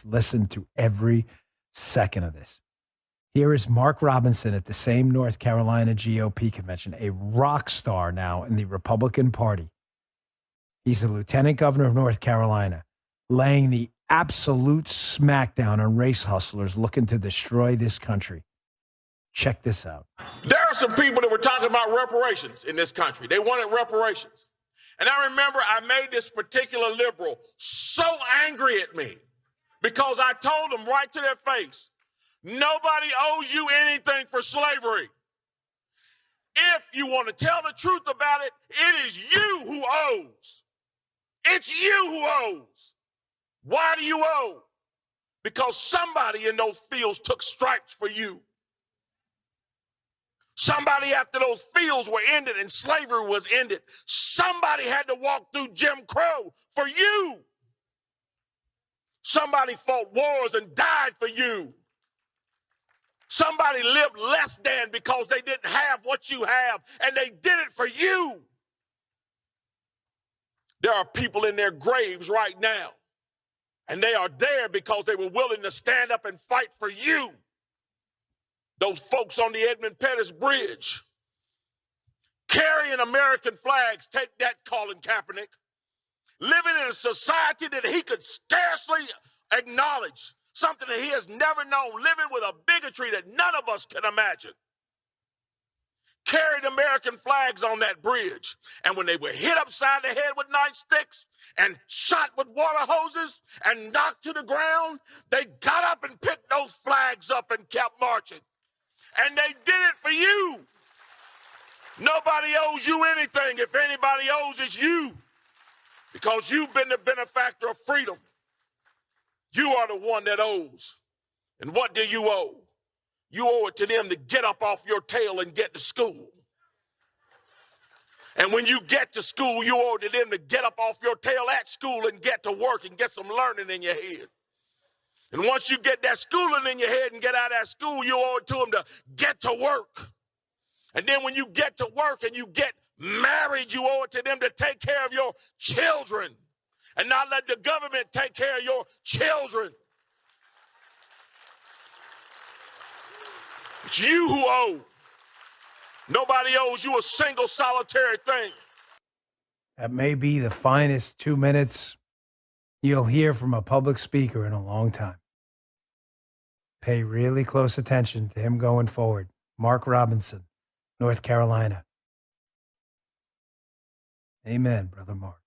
Let's listen to every second of this. Here is Mark Robinson at the same North Carolina GOP convention, a rock star now in the Republican Party. He's the lieutenant governor of North Carolina, laying the absolute smackdown on race hustlers looking to destroy this country. Check this out. There are some people that were talking about reparations in this country. They wanted reparations. And I remember I made this particular liberal so angry at me because I told them right to their face, nobody owes you anything for slavery. If you want to tell the truth about it, it is you who owes. It's you who owes. Why do you owe? Because somebody in those fields took stripes for you. Somebody after those fields were ended and slavery was ended, somebody had to walk through Jim Crow for you. Somebody fought wars and died for you. Somebody lived less than because they didn't have what you have, and they did it for you. There are people in their graves right now, and they are there because they were willing to stand up and fight for you. Those folks on the Edmund Pettus Bridge carrying American flags, take that, Colin Kaepernick, living in a society that he could scarcely acknowledge, something that he has never known, living with a bigotry that none of us can imagine. Carried American flags on that bridge. And when they were hit upside the head with nightsticks and shot with water hoses and knocked to the ground, they got up and picked those flags up and kept marching. And they did it for you. Nobody owes you anything. If anybody owes, it's you. Because you've been the benefactor of freedom. You are the one that owes. And what do you owe? You owe it to them to get up off your tail and get to school. And when you get to school, you owe it to them to get up off your tail at school and get to work and get some learning in your head. And once you get that schooling in your head and get out of that school, you owe it to them to get to work. And then when you get to work and you get married, you owe it to them to take care of your children and not let the government take care of your children. It's you who owe. Nobody owes you a single solitary thing. That may be the finest 2 minutes you'll hear from a public speaker in a long time. Pay really close attention to him going forward. Mark Robinson, North Carolina. Amen, Brother Mark.